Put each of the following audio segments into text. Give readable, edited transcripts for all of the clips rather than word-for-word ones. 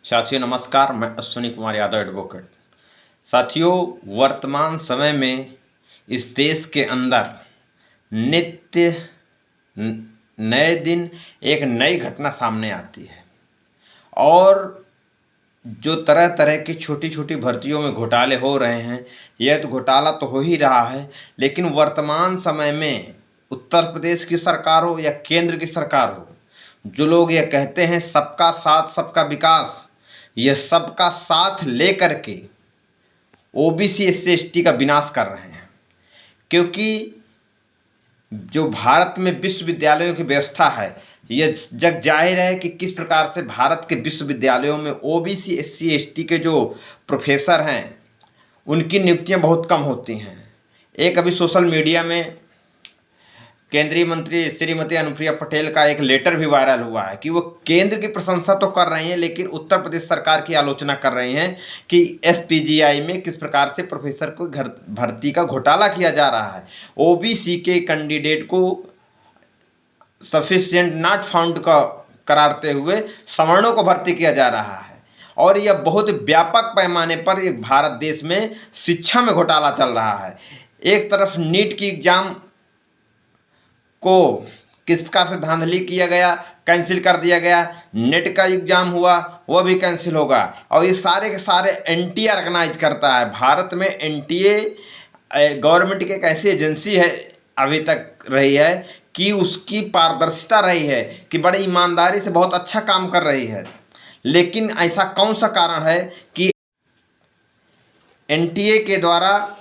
साथियों नमस्कार, मैं अश्विनी कुमार यादव एडवोकेट। साथियों, वर्तमान समय में इस देश के अंदर नित्य नए दिन एक नई घटना सामने आती है और जो तरह तरह की छोटी छोटी भर्तियों में घोटाले हो रहे हैं, यह तो घोटाला तो हो ही रहा है, लेकिन वर्तमान समय में उत्तर प्रदेश की सरकार हो या केंद्र की सरकार हो, जो लोग ये कहते हैं सबका साथ सबका विकास, यह सबका साथ लेकर के ओबीसी एससी एसटी का विनाश कर रहे हैं। क्योंकि जो भारत में विश्वविद्यालयों की व्यवस्था है, यह जग जाहिर है कि किस प्रकार से भारत के विश्वविद्यालयों में ओबीसी एससी एसटी के जो प्रोफेसर हैं उनकी नियुक्तियां बहुत कम होती हैं। एक अभी सोशल मीडिया में केंद्रीय मंत्री श्रीमती अनुप्रिया पटेल का एक लेटर भी वायरल हुआ है कि वो केंद्र की प्रशंसा तो कर रही हैं, लेकिन उत्तर प्रदेश सरकार की आलोचना कर रही हैं कि एसपीजीआई में किस प्रकार से प्रोफेसर को घर भर्ती का घोटाला किया जा रहा है। ओबीसी के कैंडिडेट को सफिशिएंट नॉट फाउंड का करारते हुए सवर्णों को भर्ती किया जा रहा है और यह बहुत व्यापक पैमाने पर एक भारत देश में शिक्षा में घोटाला चल रहा है। एक तरफ नीट की एग्जाम को किस प्रकार से धांधली किया गया, कैंसिल कर दिया गया, नेट का एग्जाम हुआ वह भी कैंसिल होगा और ये सारे के सारे एनटीए ऑर्गेनाइज करता है। भारत में एनटीए गवर्नमेंट की एक ऐसी एजेंसी है अभी तक रही है कि उसकी पारदर्शिता रही है कि बड़ी ईमानदारी से बहुत अच्छा काम कर रही है। लेकिन ऐसा कौन सा कारण है कि एनटीए के द्वारा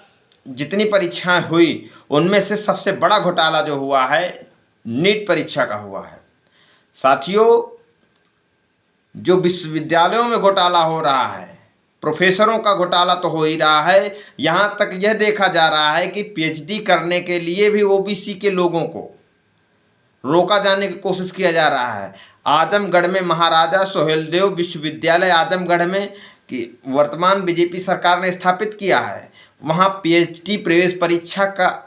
जितनी परीक्षाएं हुई उनमें से सबसे बड़ा घोटाला जो हुआ है नीट परीक्षा का हुआ है। साथियों, जो विश्वविद्यालयों में घोटाला हो रहा है, प्रोफेसरों का घोटाला तो हो ही रहा है, यहाँ तक यह देखा जा रहा है कि पीएचडी करने के लिए भी ओबीसी के लोगों को रोका जाने की कोशिश किया जा रहा है। आजमगढ़ में महाराजा सोहेलदेव विश्वविद्यालय आजमगढ़ में कि वर्तमान बीजेपी सरकार ने स्थापित किया है, वहाँ पीएचडी प्रवेश परीक्षा का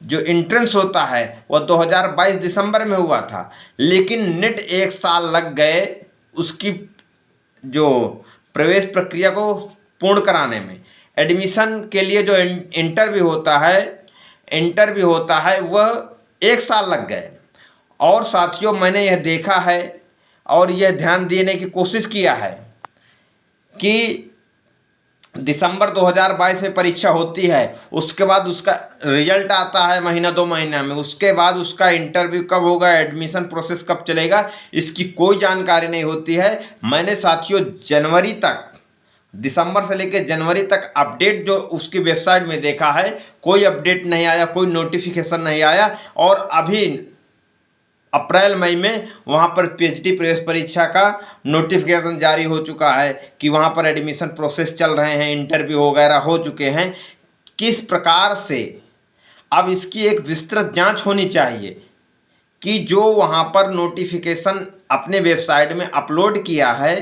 जो एंट्रेंस होता है वह 2022 दिसंबर में हुआ था, लेकिन नेट एक साल लग गए उसकी जो प्रवेश प्रक्रिया को पूर्ण कराने में। एडमिशन के लिए जो इंटरव्यू होता है वह एक साल लग गए। और साथियों, मैंने यह देखा है और यह ध्यान देने की कोशिश किया है कि दिसंबर 2022 में परीक्षा होती है, उसके बाद उसका रिजल्ट आता है महीना 2 महीना में, उसके बाद उसका इंटरव्यू कब होगा, एडमिशन प्रोसेस कब चलेगा, इसकी कोई जानकारी नहीं होती है। मैंने साथियों जनवरी तक, दिसंबर से लेकर जनवरी तक अपडेट जो उसकी वेबसाइट में देखा है, कोई अपडेट नहीं आया, कोई नोटिफिकेशन नहीं आया। और अभी अप्रैल मई में वहाँ पर पीएचडी प्रवेश परीक्षा का नोटिफिकेशन जारी हो चुका है कि वहाँ पर एडमिशन प्रोसेस चल रहे हैं, इंटरव्यू वगैरह हो चुके हैं। किस प्रकार से अब इसकी एक विस्तृत जांच होनी चाहिए कि जो वहाँ पर नोटिफिकेशन अपने वेबसाइट में अपलोड किया है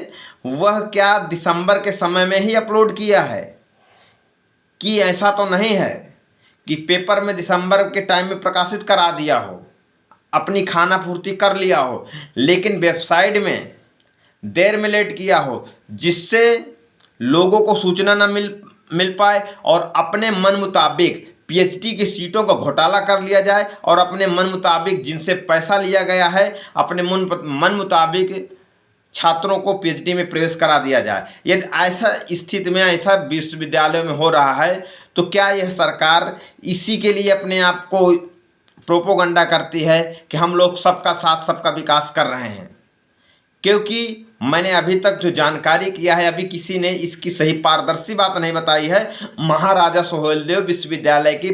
वह क्या दिसंबर के समय में ही अपलोड किया है, कि ऐसा तो नहीं है कि पेपर में दिसंबर के टाइम में प्रकाशित करा दिया हो, अपनी खाना पूर्ति कर लिया हो, लेकिन वेबसाइट में देर में लेट किया हो, जिससे लोगों को सूचना न मिल पाए और अपने मन मुताबिक पीएचडी की सीटों का घोटाला कर लिया जाए और अपने मन मुताबिक जिनसे पैसा लिया गया है अपने मन मुताबिक छात्रों को पीएचडी में प्रवेश करा दिया जाए। यदि ऐसा स्थिति में ऐसा विश्वविद्यालयों में हो रहा है तो क्या यह सरकार इसी के लिए अपने आप को प्रोपोगंडा करती है कि हम लोग सबका साथ सबका विकास कर रहे हैं? क्योंकि मैंने अभी तक जो जानकारी किया है, अभी किसी ने इसकी सही पारदर्शी बात नहीं बताई है। महाराजा सोहेलदेव विश्वविद्यालय की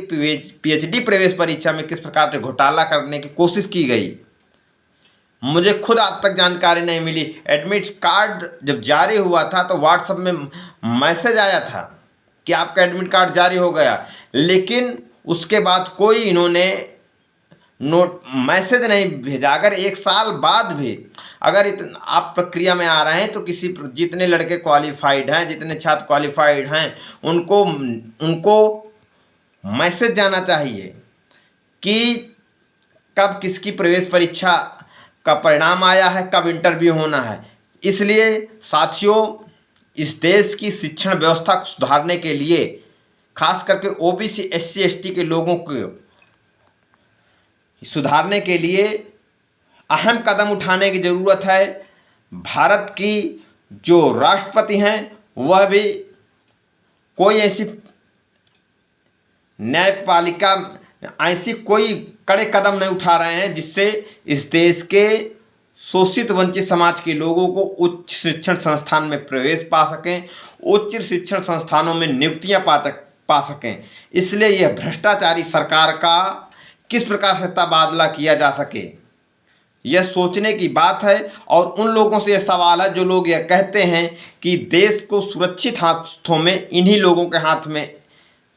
पीएचडी प्रवेश परीक्षा में किस प्रकार से घोटाला करने की कोशिश की गई, मुझे खुद आज तक जानकारी नहीं मिली। एडमिट कार्ड जब जारी हुआ था तो व्हाट्सएप में मैसेज आया था कि आपका एडमिट कार्ड जारी हो गया, लेकिन उसके बाद कोई इन्होंने मैसेज नहीं भेजा। अगर एक साल बाद भी अगर आप प्रक्रिया में आ रहे हैं तो जितने लड़के क्वालिफाइड हैं, जितने छात्र क्वालिफाइड हैं, उनको मैसेज जाना चाहिए कि कब किसकी प्रवेश परीक्षा का परिणाम आया है, कब इंटरव्यू होना है। इसलिए साथियों, इस देश की शिक्षण व्यवस्था को सुधारने के लिए खास करके ओबीसी एससी एसटी के लोगों को सुधारने के लिए अहम कदम उठाने की ज़रूरत है। भारत की जो राष्ट्रपति हैं वह भी कोई ऐसी न्यायपालिका ऐसी कोई कड़े कदम नहीं उठा रहे हैं जिससे इस देश के शोषित वंचित समाज के लोगों को उच्च शिक्षण संस्थान में प्रवेश पा सकें, उच्च शिक्षण संस्थानों में नियुक्तियां पा सकें। इसलिए यह भ्रष्टाचारी सरकार का किस प्रकार से तबादला किया जा सके, यह सोचने की बात है। और उन लोगों से यह सवाल है जो लोग यह कहते हैं कि देश को सुरक्षित हाथों में इन्हीं लोगों के हाथ में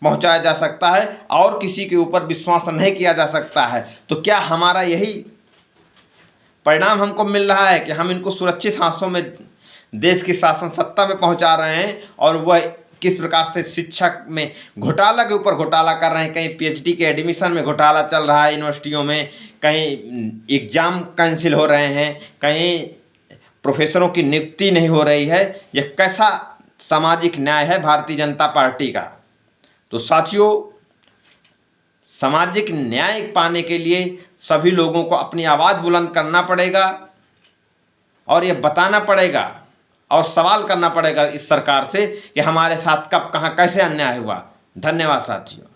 पहुंचाया जा सकता है और किसी के ऊपर विश्वास नहीं किया जा सकता है। तो क्या हमारा यही परिणाम हमको मिल रहा है कि हम इनको सुरक्षित हाथों में देश की शासन सत्ता में पहुंचा रहे हैं और वह किस प्रकार से शिक्षा में घोटाला के ऊपर घोटाला कर रहे हैं। कहीं पीएचडी के एडमिशन में घोटाला चल रहा है यूनिवर्सिटियों में, कहीं एग्ज़ाम कैंसिल हो रहे हैं, कहीं प्रोफेसरों की नियुक्ति नहीं हो रही है। यह कैसा सामाजिक न्याय है भारतीय जनता पार्टी का। तो साथियों, सामाजिक न्याय पाने के लिए सभी लोगों को अपनी आवाज़ बुलंद करना पड़ेगा और ये बताना पड़ेगा और सवाल करना पड़ेगा इस सरकार से कि हमारे साथ कब कहाँ कैसे अन्याय हुआ। धन्यवाद साथियों।